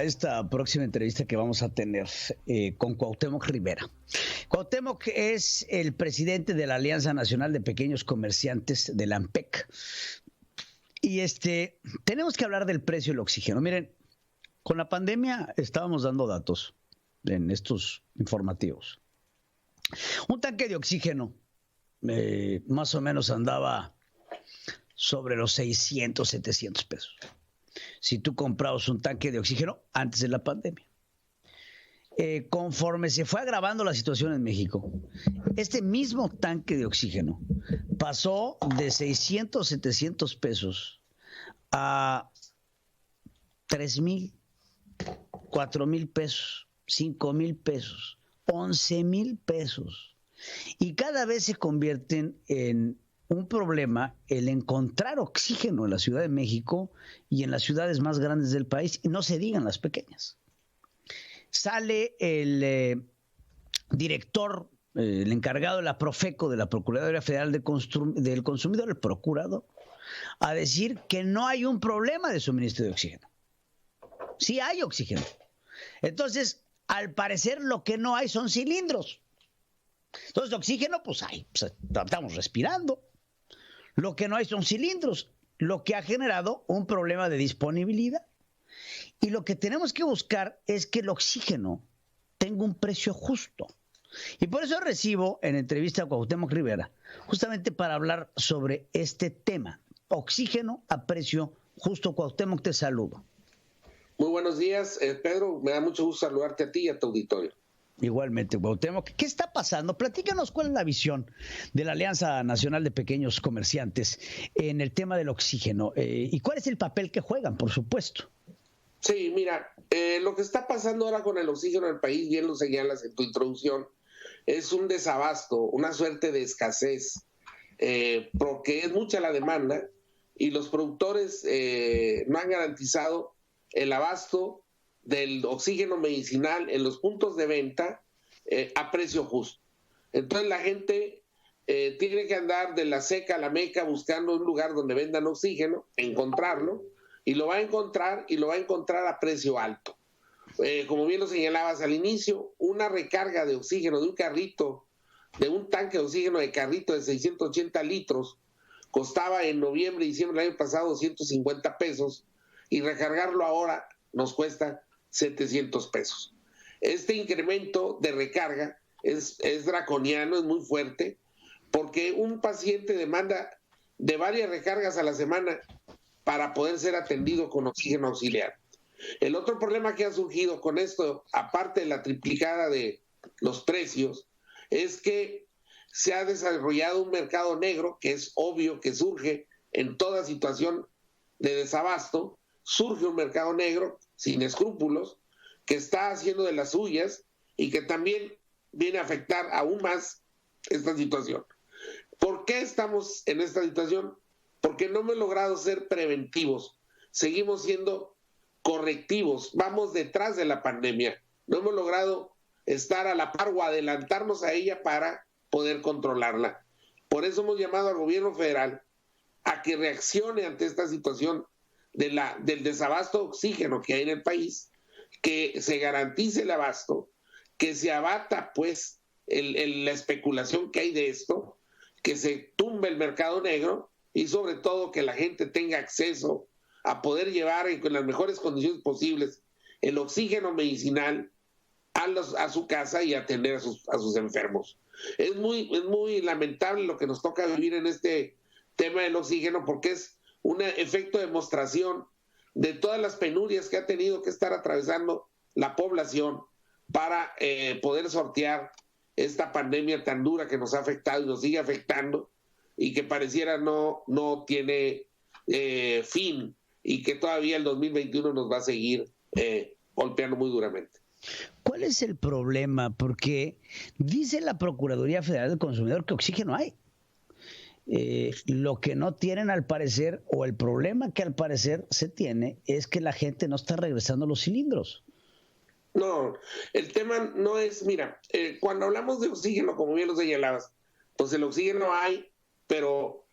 Esta próxima entrevista que vamos a tener con Cuauhtémoc Rivera. Cuauhtémoc es el presidente de la Alianza Nacional de Pequeños Comerciantes de la ANPEC. Y tenemos que hablar del precio del oxígeno. Miren, con la pandemia estábamos dando datos en estos informativos. Un tanque de oxígeno más o menos andaba sobre los 600, 700 pesos. Si tú comprabas un tanque de oxígeno antes de la pandemia. Conforme se fue agravando la situación en México, este mismo tanque de oxígeno pasó de 600, 700 pesos a 3,000, 4,000 pesos, 5,000 pesos, 11,000 pesos. Y cada vez se convierten en un problema el encontrar oxígeno en la Ciudad de México y en las ciudades más grandes del país, y no se digan las pequeñas. Sale el director, el encargado de la Profeco, de la Procuraduría Federal del Consumidor, el procurador, a decir que no hay un problema de suministro de oxígeno. Sí hay oxígeno. Entonces, al parecer, lo que no hay son cilindros. Entonces, oxígeno, pues hay, pues, estamos respirando. Lo que no hay son cilindros, lo que ha generado un problema de disponibilidad. Y lo que tenemos que buscar es que el oxígeno tenga un precio justo. Y por eso recibo en entrevista a Cuauhtémoc Rivera, justamente para hablar sobre este tema, oxígeno a precio justo. Cuauhtémoc, te saludo. Muy buenos días, Pedro, me da mucho gusto saludarte a ti y a tu auditorio. Igualmente, Cuauhtémoc. ¿Qué está pasando? Platícanos cuál es la visión de la Alianza Nacional de Pequeños Comerciantes en el tema del oxígeno y cuál es el papel que juegan, por supuesto. Sí, mira, lo que está pasando ahora con el oxígeno en el país, bien lo señalas en tu introducción, es un desabasto, una suerte de escasez, porque es mucha la demanda y los productores no han garantizado el abasto del oxígeno medicinal en los puntos de venta a precio justo. Entonces la gente tiene que andar de la seca a la meca buscando un lugar donde vendan oxígeno, encontrarlo, y lo va a encontrar a precio alto. Como bien lo señalabas al inicio, una recarga de oxígeno de un carrito, de un tanque de oxígeno de carrito de 680 litros, costaba en noviembre y diciembre del año pasado 250 pesos, y recargarlo ahora nos cuesta 700 pesos. Este incremento de recarga es draconiano, es muy fuerte, porque un paciente demanda de varias recargas a la semana para poder ser atendido con oxígeno auxiliar. El otro problema que ha surgido con esto, aparte de la triplicada de los precios, es que se ha desarrollado un mercado negro, que es obvio que surge en toda situación de desabasto. Surge un mercado negro sin escrúpulos que está haciendo de las suyas y que también viene a afectar aún más esta situación. ¿Por qué estamos en esta situación? Porque no hemos logrado ser preventivos, seguimos siendo correctivos, vamos detrás de la pandemia, no hemos logrado estar a la par o adelantarnos a ella para poder controlarla. Por eso hemos llamado al gobierno federal a que reaccione ante esta situación del desabasto de oxígeno que hay en el país, que se garantice el abasto, que se abata pues la especulación que hay de esto, que se tumbe el mercado negro y sobre todo que la gente tenga acceso a poder llevar en las mejores condiciones posibles el oxígeno medicinal a su casa y atender a sus enfermos. Es muy lamentable lo que nos toca vivir en este tema del oxígeno, porque es un efecto de demostración de todas las penurias que ha tenido que estar atravesando la población para poder sortear esta pandemia tan dura que nos ha afectado y nos sigue afectando y que pareciera no tiene fin y que todavía el 2021 nos va a seguir golpeando muy duramente. ¿Cuál es el problema? Porque dice la Procuraduría Federal del Consumidor que oxígeno hay. Lo que no tienen al parecer, o el problema que al parecer se tiene, es que la gente no está regresando los cilindros. No, el tema no es, mira, cuando hablamos de oxígeno, como bien lo señalabas, pues el oxígeno hay, pero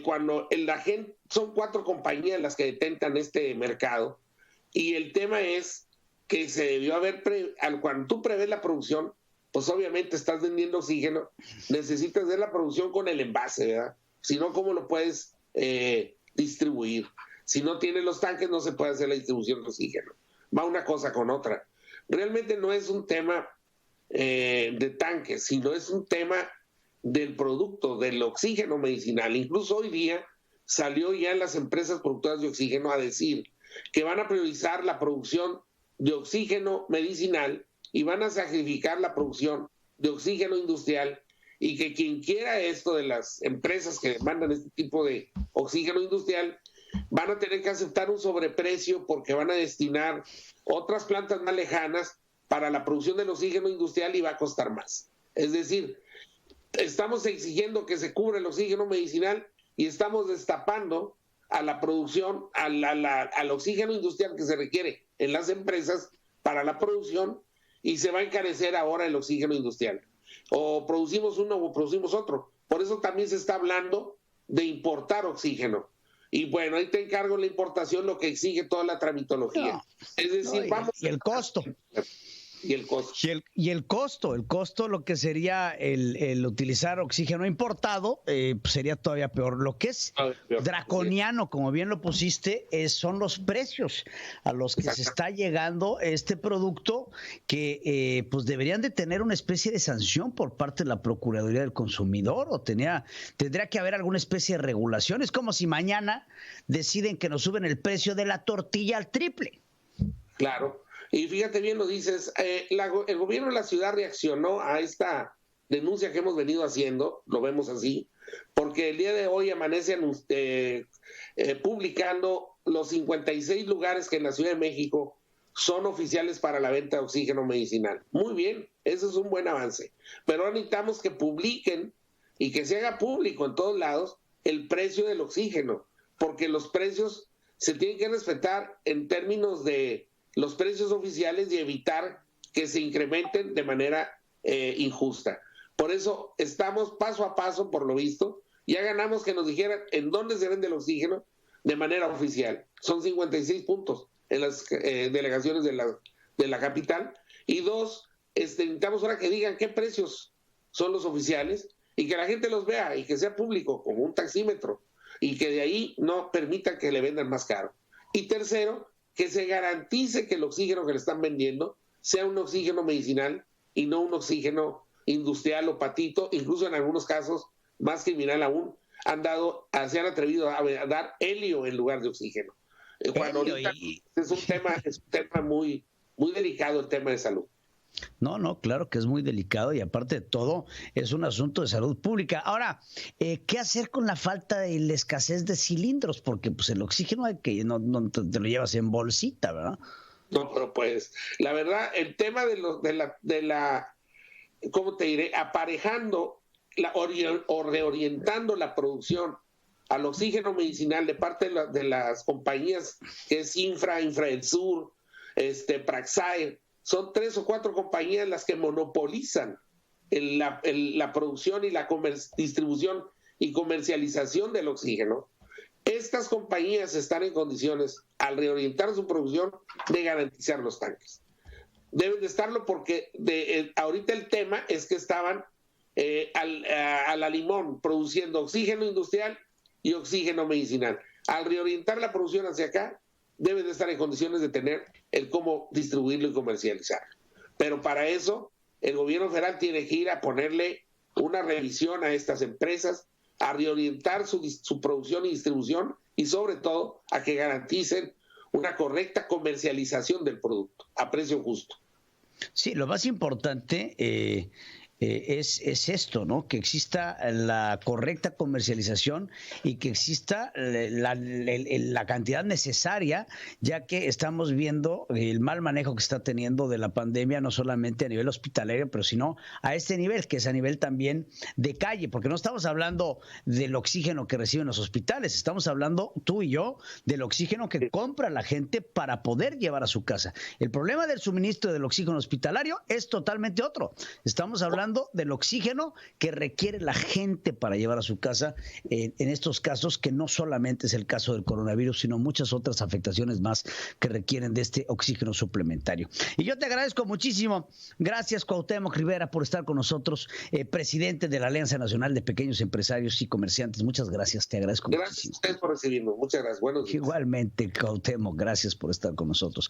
cuando la gente, son 4 compañías las que detentan este mercado, Y el tema es que se debió haber, cuando tú prevés la producción, pues obviamente estás vendiendo oxígeno, necesitas ver la producción con el envase, ¿verdad? Si no, ¿cómo lo puedes distribuir? Si no tienes los tanques, no se puede hacer la distribución de oxígeno. Va una cosa con otra. Realmente no es un tema de tanques, sino es un tema del producto, del oxígeno medicinal. Incluso hoy día salió ya en las empresas productoras de oxígeno a decir que van a priorizar la producción de oxígeno medicinal y van a sacrificar la producción de oxígeno industrial, y que quien quiera esto de las empresas que demandan este tipo de oxígeno industrial van a tener que aceptar un sobreprecio porque van a destinar otras plantas más lejanas para la producción del oxígeno industrial y va a costar más. Es decir, estamos exigiendo que se cubra el oxígeno medicinal y estamos destapando a la producción, al oxígeno industrial que se requiere en las empresas para la producción, y se va a encarecer ahora el oxígeno industrial. O producimos uno o producimos otro. Por eso también se está hablando de importar oxígeno. Y bueno, ahí te encargo la importación, lo que exige toda la tramitología. No, es decir, vamos... Y el costo. Y el costo. Y el costo, lo que sería el utilizar oxígeno importado, pues sería todavía peor. Lo que es draconiano, como bien lo pusiste, son los precios a los que se está llegando este producto, que pues deberían de tener una especie de sanción por parte de la Procuraduría del Consumidor, o tendría que haber alguna especie de regulación. Es como si mañana deciden que nos suben el precio de la tortilla al triple. Claro. Y fíjate bien, lo dices, el gobierno de la ciudad reaccionó a esta denuncia que hemos venido haciendo, lo vemos así, porque el día de hoy amanecen publicando los 56 lugares que en la Ciudad de México son oficiales para la venta de oxígeno medicinal. Muy bien, eso es un buen avance, pero ahora necesitamos que publiquen y que se haga público en todos lados el precio del oxígeno, porque los precios se tienen que respetar en términos de los precios oficiales y evitar que se incrementen de manera injusta. Por eso estamos paso a paso, por lo visto, ya ganamos que nos dijeran en dónde se vende el oxígeno de manera oficial. Son 56 puntos en las delegaciones de la capital, y 2, necesitamos ahora que digan qué precios son los oficiales y que la gente los vea y que sea público como un taxímetro, y que de ahí no permita que le vendan más caro. Y tercero, que se garantice que el oxígeno que le están vendiendo sea un oxígeno medicinal y no un oxígeno industrial o patito. Incluso en algunos casos, más criminal aún, se han atrevido a dar helio en lugar de oxígeno. Cuando ahorita es un tema muy, muy delicado, el tema de salud. No, claro que es muy delicado, y aparte de todo es un asunto de salud pública. Ahora, ¿qué hacer con la falta de la escasez de cilindros? Porque pues el oxígeno no te lo llevas en bolsita, ¿verdad? No, pero pues, la verdad, el tema de la ¿cómo te diré? Aparejando o reorientando la producción al oxígeno medicinal de parte de las compañías que es Infra del Sur, Praxair. Son 3 o 4 compañías las que monopolizan la producción y la distribución y comercialización del oxígeno. Estas compañías están en condiciones, al reorientar su producción, de garantizar los tanques. Deben de estarlo porque ahorita el tema es que estaban a la limón produciendo oxígeno industrial y oxígeno medicinal. Al reorientar la producción hacia acá, deben de estar en condiciones de tener el cómo distribuirlo y comercializarlo. Pero para eso, el gobierno federal tiene que ir a ponerle una revisión a estas empresas, a reorientar su producción y distribución, y sobre todo a que garanticen una correcta comercialización del producto a precio justo. Sí, lo más importante es esto, ¿no? Que exista la correcta comercialización y que exista la cantidad necesaria, ya que estamos viendo el mal manejo que está teniendo de la pandemia, no solamente a nivel hospitalario, pero sino a este nivel, que es a nivel también de calle, porque no estamos hablando del oxígeno que reciben los hospitales, estamos hablando, tú y yo, del oxígeno que compra la gente para poder llevar a su casa. El problema del suministro del oxígeno hospitalario es totalmente otro. Estamos hablando hablando del oxígeno que requiere la gente para llevar a su casa en estos casos, que no solamente es el caso del coronavirus, sino muchas otras afectaciones más que requieren de este oxígeno suplementario. Y yo te agradezco muchísimo. Gracias, Cuauhtémoc Rivera, por estar con nosotros, presidente de la Alianza Nacional de Pequeños Empresarios y Comerciantes. Muchas gracias, te agradezco muchísimo. Gracias a ustedes por recibirnos. Muchas gracias. Buenos días. Igualmente, Cuauhtémoc, gracias por estar con nosotros.